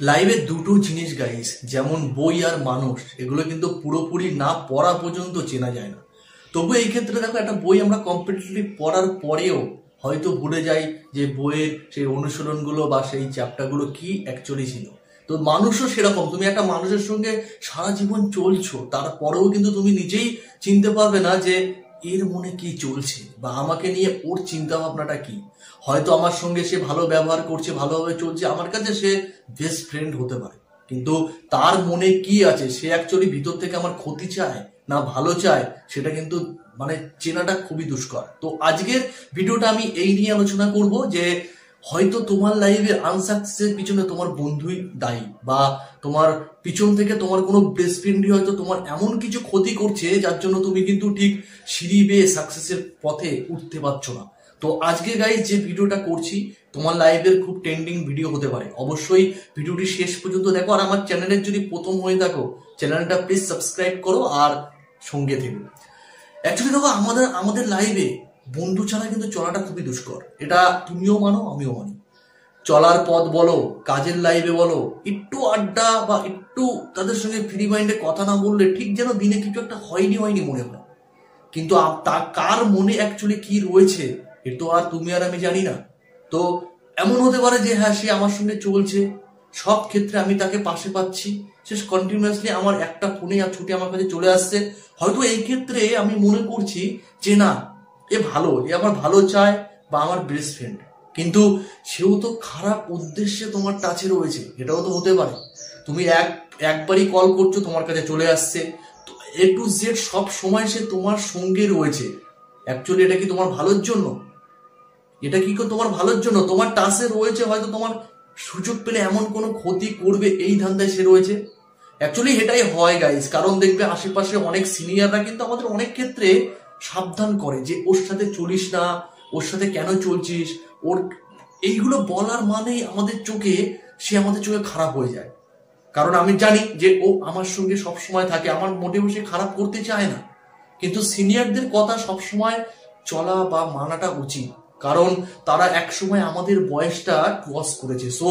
লাইভে দুটো জিনিস গাইস, যেমন বই আর মানুষ, এগুলো কিন্তু পুরোপুরি না পড়া পর্যন্ত চেনা যায় না। তবু এই ক্ষেত্রে দেখো, একটা বই আমরা কম্পিটিটিভলি পড়ার পরেও হয়তো ভুলে যাই যে বইয়ের সেই অনুশীলনগুলো বা সেই চ্যাপ্টারগুলো কি অ্যাকচুয়ালি ছিল। তো মানুষও সেরকম, তুমি একটা মানুষের সঙ্গে সারা জীবন চলছো, তারপরেও কিন্তু তুমি নিজেই চিনতে পারবে না যে এর মনে কি চলছে বা আমাকে নিয়ে ওর চিন্তা ভাবনাটা কি। হয়তো আমার সঙ্গে সে ভালো ব্যবহার করছে, ভালোভাবে চলছে, আমার কাছে সে বেস্ট ফ্রেন্ড হতে পারে, কিন্তু তার মনে কি আছে, সে অ্যাকচুয়ালি ভিতর থেকে আমার ক্ষতি চায় না ভালো চায়, সেটা কিন্তু চেনাটা খুবই দুষ্কর। তো আজকের ভিডিওটা আমি এই নিয়ে আলোচনা করব যে হয়তো তোমার লাইফে আনসাকসেসের পিছনে তোমার বন্ধুই দায়ী, বা তোমার পিছন থেকে তোমার কোনো বেস্ট ফ্রেন্ডই হয়তো তোমার এমন কিছু ক্ষতি করছে যার জন্য তুমি কিন্তু ঠিক সিঁড়ি বেয়ে সাকসেসের পথে উঠতে পারছো না। তো আজকে গাইজ যে ভিডিওটা করছি, তোমার লাইফের খুব ট্রেন্ডিং ভিডিও হতে পারে। অবশ্যই ভিডিওটি শেষ পর্যন্ত দেখো, আর আমার চ্যানেলের যদি প্রথম হয়ে থাকো চ্যানেলটা প্লিজ সাবস্ক্রাইব করো আর সঙ্গে থেকো। অ্যাকচুয়ালি দেখো, আমাদের লাইফে বন্ধু ছাড়া কিন্তু চলাটা খুবই দুষ্কর, এটা তুমিও মানো আমিও মানি। চলার পথ বলো, কাজের লাইফে বলো, একটু আড্ডা বা একটু তাদের সঙ্গে ফ্রি মাইন্ডে কথা না বললে ঠিক যেন দিনে কিছু একটা হয়নি মনে হয়। কিন্তু কার মনে অ্যাকচুয়ালি কি রয়েছে এ তো আর তুমি আর আমি জানি না। তো এমন হতে পারে যে হ্যাঁ, সে আমার সঙ্গে চলছে, সব ক্ষেত্রে আমি তাকে পাশে পাচ্ছি, সে কন্টিনিউয়াসলি আমার একটা ফোনে আর ছুটে আমার কাছে চলে আসছে। হয়তো এই ক্ষেত্রে আমি মনে করছি যে না, এ ভালো, এ আমার ভালো চায় বা আমার বেস্ট ফ্রেন্ড, কিন্তু সেও তো খারাপ উদ্দেশ্যে তোমার টাচে রয়েছে, এটাও তো হতে পারে। তুমি একবারই কল করছো, তোমার কাছে চলে আসছে, এ টু জেড সব সময় সে তোমার সঙ্গে রয়েছে। অ্যাকচুয়ালি এটা কি তোমার ভালোর জন্য? এটা কি তোমার ভালোর জন্য? তোমার টাচে রয়েছে, হয়তো তোমার সুযোগ পেলে এমন কোনো ক্ষতি করবে এই ধান্দায় সে রয়েছে। অ্যাকচুয়ালি এটাই হয় গাইস, কারণ দেখবে আশেপাশে অনেক সিনিয়ররা কিন্তু আমাদের অনেক ক্ষেত্রে সাবধান করে যে ওর সাথে চলিস না, ওর সাথে কেন চলছিস, ওর এইগুলো বলার মানেই আমাদের চোখে খারাপ হয়ে যায়। কারণ আমি জানি যে ও আমার সঙ্গে সব সময় থাকে, আমার মোটেও সে খারাপ করতে চায় না। কিন্তু সিনিয়রদের কথা সবসময় চলা বা মানাটা উচিত, কারণ তারা এক সময় আমাদের বয়সটা ক্রস করেছে। সো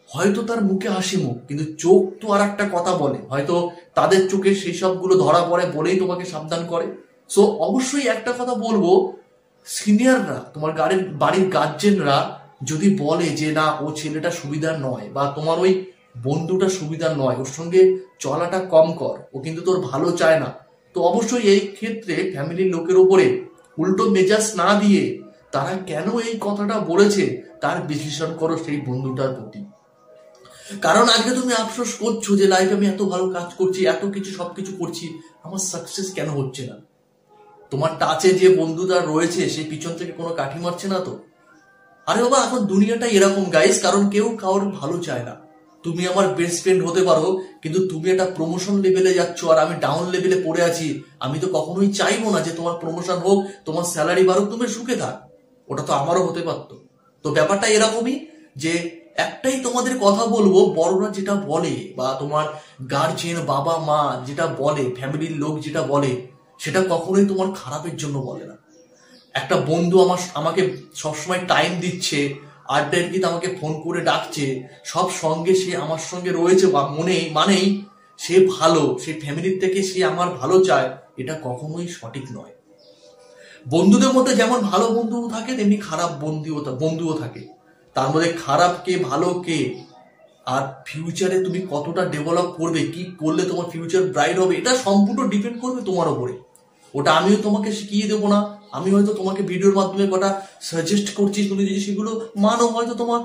হয়তো তার মুখে হাসি মুখ, কিন্তু চোখ তো আর একটা কথা বলে, হয়তো তাদের চোখে সেই সবগুলো ধরা পড়ে বলেই তোমাকে সাবধান করে। সো অবশ্যই একটা কথা বলবো, সিনিয়ররা, তোমার বাড়ির গার্জেনরা যদি বলে যে না, ও ছেলেটা সুবিধার নয় বা তোমার ওই বন্ধুটা সুবিধার নয়, ওর সঙ্গে চলাটা কম কর, ও কিন্তু তোর ভালো চায় না, তো অবশ্যই এই ক্ষেত্রে ফ্যামিলির লোকের উপরে উল্টো মেজাজ না দিয়ে তারা কেন এই কথাটা বলেছে তার বিশ্লেষণ করো সেই বন্ধুটার প্রতি। কারণ আজকে তুমি আফসোস করছো যে লাইফে আমি এত ভালো কাজ করছি, এত কিছু সবকিছু করছি, আমার সাকসেস কেন হচ্ছে না। তোমার টাচে যে বন্ধুটা রয়েছে সে পিছন থেকে কোনো কাঠি মারছে না তো? আরে বাবা, এখন দুনিয়াটা এরকম গাইস, কারণ কেউ কারোর ভালো চায় না। তুমি আমার বেস্ট ফ্রেন্ড হতে পারো, কিন্তু তুমি একটা প্রমোশন লেভেলে যাচ্ছ আর আমি ডাউন লেভেলে পড়ে আছি, আমি তো কখনোই চাইবো না যে তোমার প্রমোশন হোক, তোমার স্যালারি বাড়ুক, তুমি সুখে থাক। ওটা তো আমারও হতে পারতো। তো ব্যাপারটা এরকমই যে একটাই তোমাদের কথা বলবো, বড়রা যেটা বলে বা তোমার গার্জেন বাবা মা যেটা বলে, ফ্যামিলির লোক যেটা বলে, সেটা কখনোই তোমার খারাপের জন্য বলে না। একটা বন্ধু আমাকে সবসময় টাইম দিচ্ছে, আড্ডায় কিন্তু আমাকে ফোন করে ডাকছে, সব সঙ্গে সে আমার সঙ্গে রয়েছে বা মানেই সে ভালো, সে ফ্যামিলির থেকে সে আমার ভালো চায়, এটা কখনোই সঠিক নয়। বন্ধুদের মধ্যে যেমন ভালো বন্ধুও থাকে, তেমনি খারাপ বন্ধুও থাকে। তার মধ্যে খারাপ কে ভালো কে, আর ফিউচারে তুমি কতটা ডেভেলপ করবে, কি করলে তোমার ফিউচার ব্রাইট হবে, এটা সম্পূর্ণ ডিপেন্ড করবে তোমার উপরে। ওটা আমিও তোমাকে শিখিয়ে দেবো না, আমি হয়তো তোমাকে ভিডিওর মাধ্যমে কটা সাজেস্ট করছি, তুমি যদি সেগুলো মানো হয়তো তোমার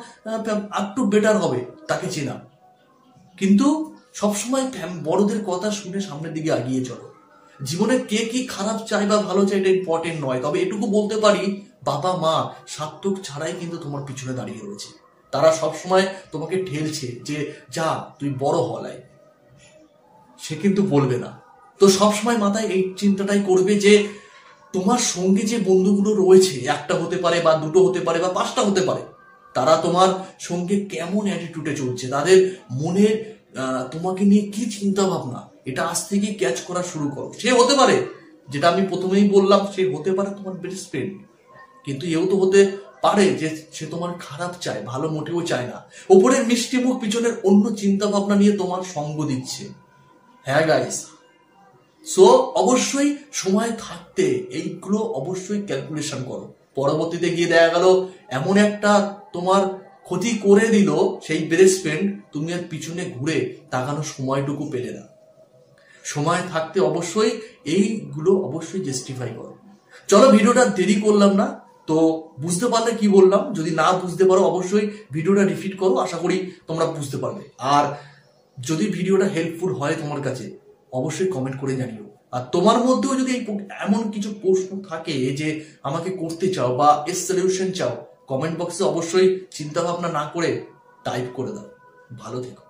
একটু বেটার হবে তাকে চেনা। কিন্তু সবসময় বড়দের কথা শুনে সামনের দিকে এগিয়ে চলো। জীবনে কে কি খারাপ চায় বা ভালো চায় এটা ইম্পর্টেন্ট নয়, তবে এটুকু বলতে পারি, বাবা মা স্বার্থক ছাড়াই কিন্তু তোমার পিছনে দাঁড়িয়ে রয়েছে। তারা সবসময় তোমাকে ঠেলছে যে যা তুই বড় হলাই, সে কিন্তু বলবে না। তো সবসময় মাথায় এই চিন্তাটাই করবে যে তোমার সঙ্গে যে বন্ধুগুলো রয়েছে, একটা হতে পারে বা দুটো হতে পারে বা পাঁচটা হতে পারে, তারা তোমার সঙ্গে কেমন অ্যাটিটিউডে চলছে, তাদের মনের তোমাকে নিয়ে কি চিন্তা ভাবনা, এটা আজ থেকেই ক্যাচ করা শুরু করো। সে হতে পারে, যেটা আমি প্রথমেই বললাম, সে হতে পারে তোমার বেস্ট ফ্রেন্ড, কিন্তু এও তো হতে পারে যে সে তোমার খারাপ চায়, ভালো মোটেও চায় না। ওপরের মিষ্টি মুখ পিছনের অন্য চিন্তা ভাবনা নিয়ে তোমার সঙ্গ দিচ্ছে। হ্যাঁ গাইস, সো অবশ্যই সময় থাকতে এইগুলো অবশ্যই ক্যালকুলেশন করো। পরবর্তীতে গিয়ে দেখা গেল এমন একটা তোমার ক্ষতি করে দিল সেই বেস্ট ফ্রেন্ড, তুমি আর পিছনে ঘুরে তাকানোর সময়টুকু পেলে না। সময় থাকতে অবশ্যই এইগুলো অবশ্যই জাস্টিফাই করো। চলো ভিডিওটা দেরি করলাম না, তো বুঝতে পারলে কি বললাম? যদি না বুঝতে পারো অবশ্যই ভিডিওটা রিপিট করো, আশা করি তোমরা বুঝতে পারবে। আর যদি ভিডিওটা হেল্পফুল হয় তোমার কাছে অবশ্যই কমেন্ট করে জানিও। আর তোমার মধ্যেও যদি এমন কিছু প্রশ্ন থাকে যে আমাকে করতে চাও বা এর সলিউশন চাও, কমেন্ট বক্সে অবশ্যই চিন্তা ভাবনা না করে টাইপ করে দাও। ভালো থেকো।